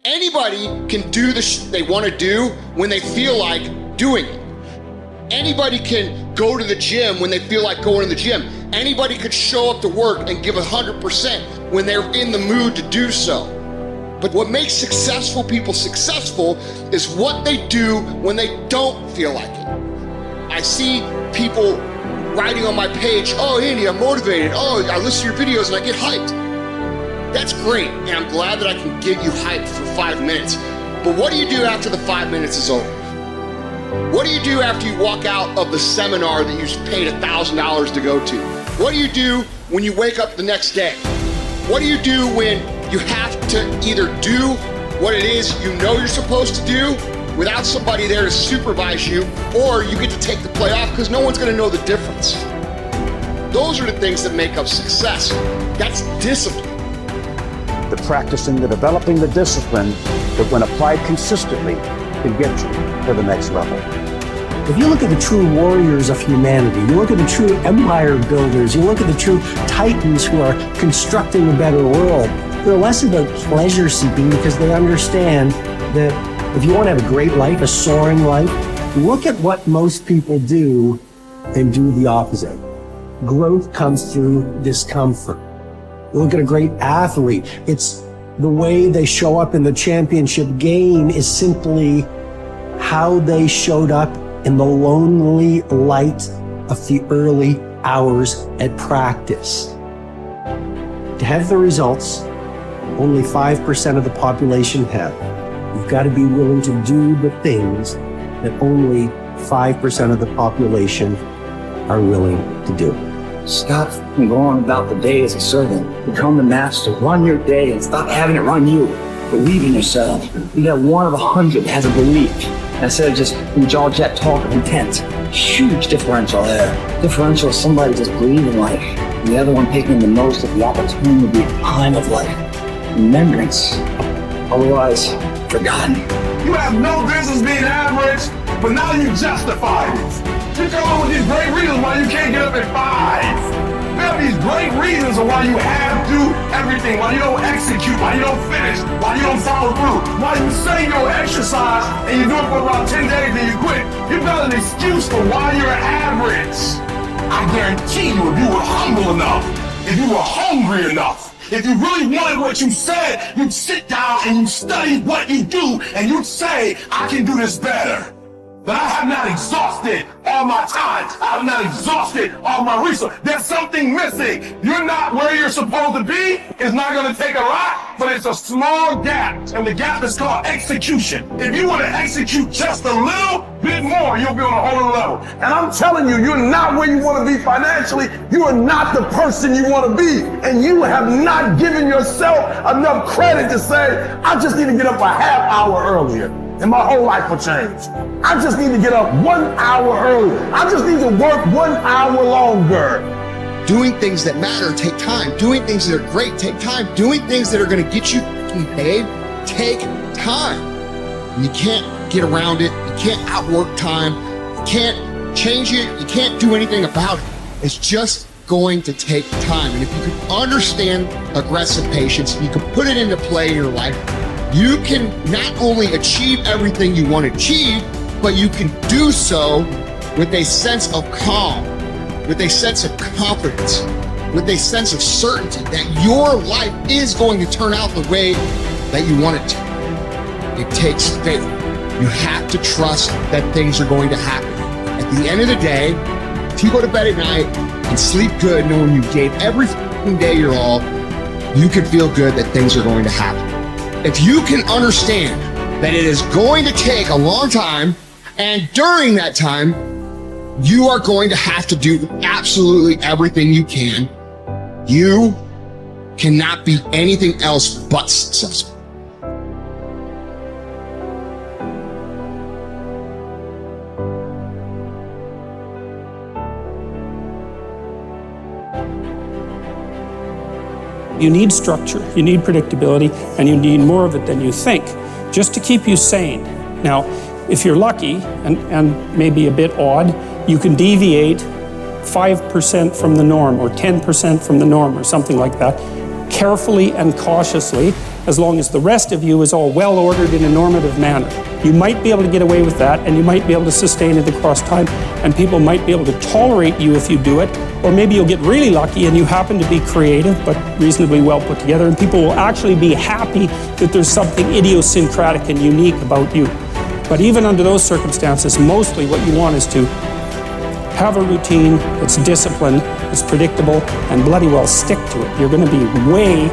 Anybody can do the they want to do when they feel like doing it. Anybody can go to the gym when they feel like going to the gym. Anybody could show up to work and give 100% when they're in the mood to do so. But what makes successful people successful is what they do when they don't feel like it. I see people writing on my page, oh, Andy, I'm motivated. Oh, I listen to your videos and I get hyped. That's great, and I'm glad that I can get you hyped for 5 minutes. But what do you do after the 5 minutes is over? What do you do after you walk out of the seminar that you paid $1,000 to go to? What do you do when you wake up the next day? What do you do when you have to either do what it is you know you're supposed to do without somebody there to supervise you, or you get to take the play off because no one's gonna know the difference? Those are the things that make up success. That's discipline. The practicing, the developing the discipline that when applied consistently can get you to the next level. If you look at the true warriors of humanity, you look at the true empire builders, you look at the true titans who are constructing a better world, they're less about pleasure seeking because they understand that if you want to have a great life, a soaring life, look at what most people do and do the opposite. Growth comes through discomfort. You look at a great athlete, it's the way they show up in the championship game is simply how they showed up in the lonely light of the early hours at practice. To have the results, only 5% of the population have. You've got to be willing to do the things that only 5% of the population are willing to do. Stop going about the day as a servant. Become the master. Run your day and stop having it run you. Believe in yourself. You got one of 100 that has a belief instead of just jaw jet talk of intent. Huge differential there. Differential is somebody just believing life, and the other one taking the most of the opportunity time of life. Remembrance, otherwise forgotten. You have no business being average, but now you justify it. You come up with these great reasons why you can't get up at 5. There are these great reasons of why you have to do everything, why you don't execute, why you don't finish, why you don't follow through, why you say you'll exercise and you do it for about 10 days and you quit. You've got an excuse for why you're average. I guarantee you, if you were humble enough, if you were hungry enough, if you really wanted what you said, you'd sit down and you'd study what you do and you'd say, I can do this better. But I have not exhausted all my time. I have not exhausted all my resources. There's something missing. You're not where you're supposed to be. It's not going to take a lot, but it's a small gap. And the gap is called execution. If you want to execute just a little bit more, you'll be on a whole other level. And I'm telling you, you're not where you want to be financially. You are not the person you want to be. And you have not given yourself enough credit to say, I just need to get up a half hour earlier, and my whole life will change. I just need to get up 1 hour earlier. I just need to work 1 hour longer. Doing things that matter take time. Doing things that are great take time. Doing things that are going to get you paid take time. And you can't get around it. You can't outwork time. You can't change it. You can't do anything about it. It's just going to take time. And if you can understand aggressive patience, you can put it into play in your life, you can not only achieve everything you want to achieve, but you can do so with a sense of calm, with a sense of confidence, with a sense of certainty that your life is going to turn out the way that you want it to. It takes faith. You have to trust that things are going to happen. At the end of the day, if you go to bed at night and sleep good knowing you gave every day your all, you can feel good that things are going to happen. If you can understand that it is going to take a long time, and during that time, you are going to have to do absolutely everything you can, you cannot be anything else but successful. You need structure, you need predictability, and you need more of it than you think, just to keep you sane. Now, if you're lucky, and maybe a bit odd, you can deviate 5% from the norm, or 10% from the norm, or something like that, carefully and cautiously, as long as the rest of you is all well ordered in a normative manner. You might be able to get away with that, and you might be able to sustain it across time, and people might be able to tolerate you if you do it, or maybe you'll get really lucky and you happen to be creative but reasonably well put together, and people will actually be happy that there's something idiosyncratic and unique about you. But even under those circumstances, mostly what you want is to have a routine that's disciplined, that's predictable, and bloody well stick to it. You're going to be way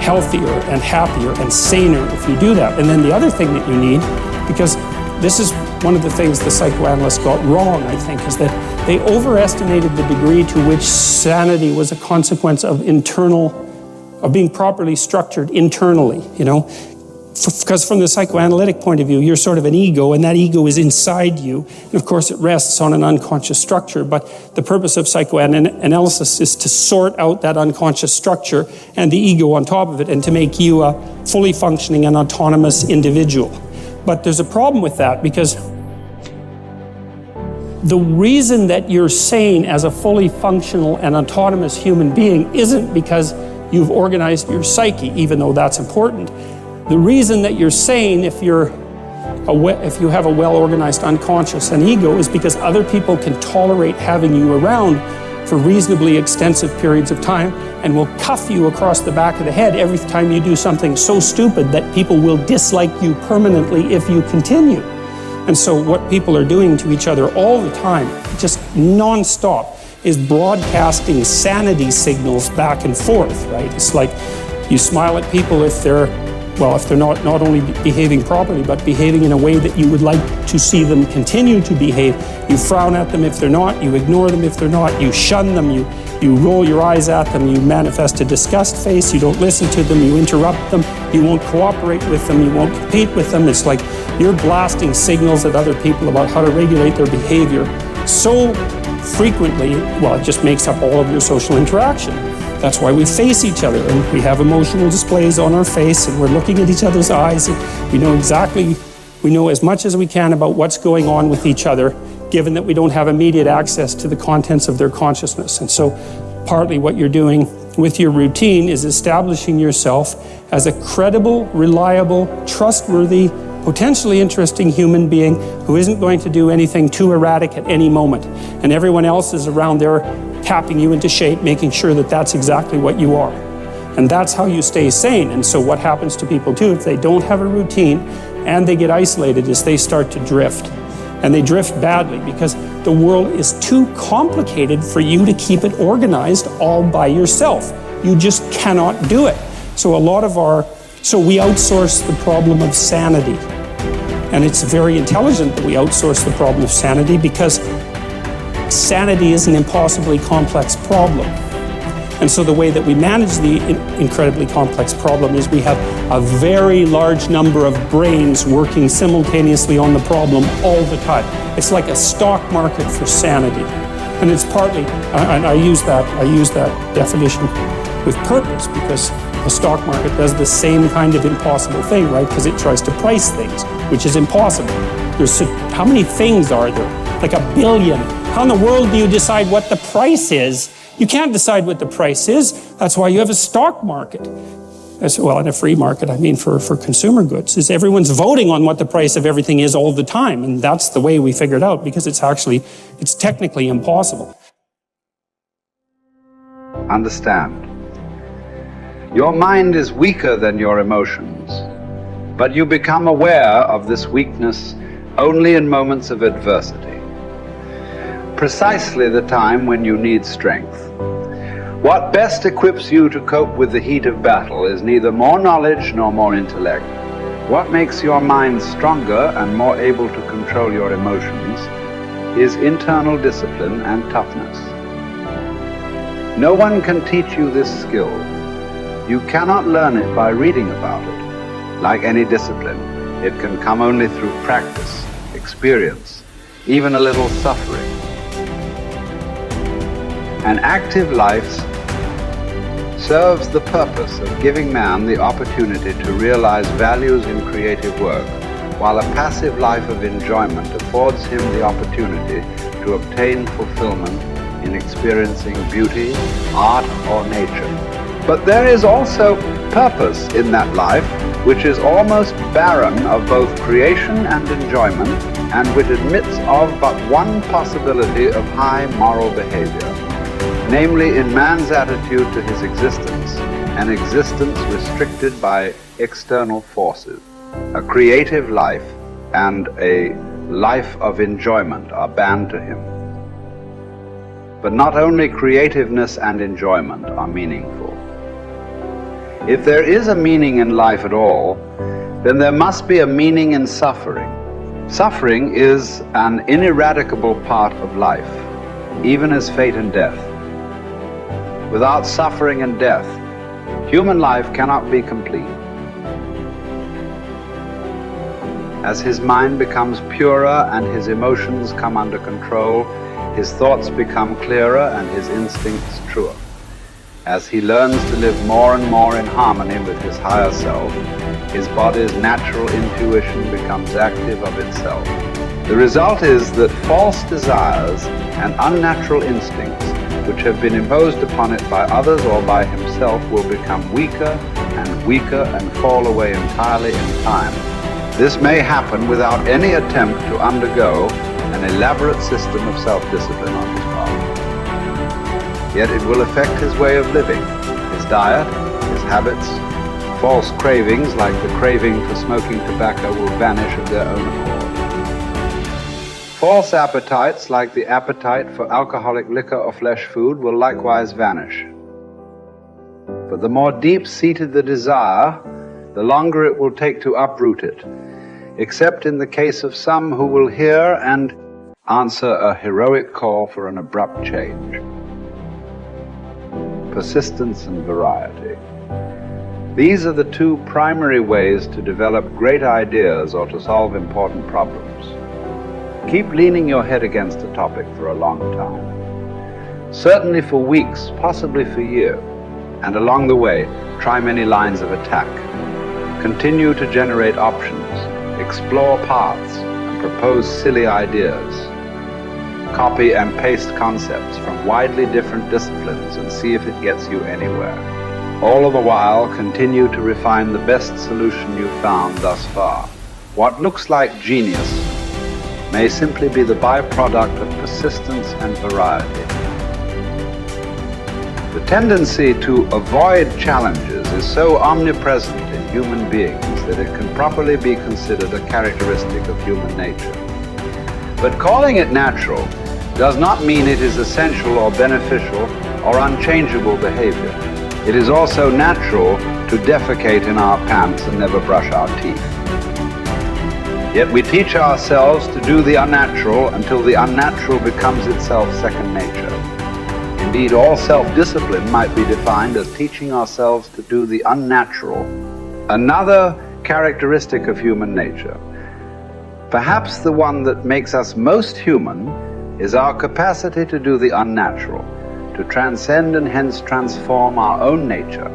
healthier and happier and saner if you do that. And then the other thing that you need, because this is one of the things the psychoanalysts got wrong, I think, is that they overestimated the degree to which sanity was a consequence of being properly structured internally, you know? Because from the psychoanalytic point of view, you're sort of an ego, and that ego is inside you. And of course, it rests on an unconscious structure. But the purpose of psychoanalysis is to sort out that unconscious structure and the ego on top of it, and to make you a fully functioning and autonomous individual. But there's a problem with that, because the reason that you're sane as a fully functional and autonomous human being isn't because you've organized your psyche, even though that's important. The reason that you're sane if you have a well-organized unconscious and ego is because other people can tolerate having you around for reasonably extensive periods of time and will cuff you across the back of the head every time you do something so stupid that people will dislike you permanently if you continue. And so what people are doing to each other all the time, just non-stop, is broadcasting sanity signals back and forth, right? It's like you smile at people if they're not only behaving properly, but behaving in a way that you would like to see them continue to behave. You frown at them if they're not, you ignore them if they're not, you shun them, you roll your eyes at them, you manifest a disgust face, you don't listen to them, you interrupt them, you won't cooperate with them, you won't compete with them. It's like you're blasting signals at other people about how to regulate their behavior so frequently, well, it just makes up all of your social interaction. That's why we face each other, and we have emotional displays on our face, and we're looking at each other's eyes, and we know as much as we can about what's going on with each other, given that we don't have immediate access to the contents of their consciousness. And so partly what you're doing with your routine is establishing yourself as a credible, reliable, trustworthy, potentially interesting human being who isn't going to do anything too erratic at any moment. And everyone else is around there tapping you into shape, making sure that that's exactly what you are. And that's how you stay sane. And so what happens to people too, if they don't have a routine and they get isolated, is they start to drift. And they drift badly because the world is too complicated for you to keep it organized all by yourself. You just cannot do it. So we outsource the problem of sanity. And it's very intelligent that we outsource the problem of sanity, because sanity is an impossibly complex problem. And so the way that we manage the incredibly complex problem is we have a very large number of brains working simultaneously on the problem all the time. It's like a stock market for sanity. And it's partly, and I use that definition with purpose, because the stock market does the same kind of impossible thing, right? Because it tries to price things, which is impossible. How many things are there? Like 1 billion. How in the world do you decide what the price is? You can't decide what the price is. That's why you have a stock market. Well, in a free market, I mean for consumer goods, is everyone's voting on what the price of everything is all the time. And that's the way we figured out, because it's technically impossible. Understand. Your mind is weaker than your emotions, but you become aware of this weakness only in moments of adversity. Precisely the time when you need strength. What best equips you to cope with the heat of battle is neither more knowledge nor more intellect. What makes your mind stronger and more able to control your emotions is internal discipline and toughness. No one can teach you this skill. You cannot learn it by reading about it. Like any discipline, it can come only through practice, experience, even a little suffering. An active life serves the purpose of giving man the opportunity to realize values in creative work, while a passive life of enjoyment affords him the opportunity to obtain fulfillment in experiencing beauty, art, or nature. But there is also purpose in that life which is almost barren of both creation and enjoyment, and which admits of but one possibility of high moral behavior, namely in man's attitude to his existence, an existence restricted by external forces. A creative life and a life of enjoyment are banned to him. But not only creativeness and enjoyment are meaningful. If there is a meaning in life at all, then there must be a meaning in suffering. Suffering is an ineradicable part of life, even as fate and death. Without suffering and death, human life cannot be complete. As his mind becomes purer and his emotions come under control, his thoughts become clearer and his instincts truer. As he learns to live more and more in harmony with his higher self, his body's natural intuition becomes active of itself. The result is that false desires and unnatural instincts, which have been imposed upon it by others or by himself, will become weaker and fall away entirely in time. This may happen without any attempt to undergo an elaborate system of self-discipline on his part. Yet it will affect his way of living, his diet, his habits. False cravings, like the craving for smoking tobacco, will vanish of their own accord. False appetites, like the appetite for alcoholic liquor or flesh food, will likewise vanish. But the more deep-seated the desire, the longer it will take to uproot it, except in the case of some who will hear and answer a heroic call for an abrupt change. Persistence and variety. These are the two primary ways to develop great ideas or to solve important problems. Keep leaning your head against a topic for a long time. Certainly for weeks, possibly for years. And along the way, try many lines of attack. Continue to generate options, explore paths, and propose silly ideas. Copy and paste concepts from widely different disciplines and see if it gets you anywhere. All the while, continue to refine the best solution you've found thus far. What looks like genius may simply be the byproduct of persistence and variety. The tendency to avoid challenges is so omnipresent in human beings that it can properly be considered a characteristic of human nature. But calling it natural does not mean it is essential or beneficial or unchangeable behavior. It is also natural to defecate in our pants and never brush our teeth. Yet we teach ourselves to do the unnatural until the unnatural becomes itself second nature. Indeed, all self-discipline might be defined as teaching ourselves to do the unnatural. Another characteristic of human nature, perhaps the one that makes us most human, is our capacity to do the unnatural, to transcend and hence transform our own nature.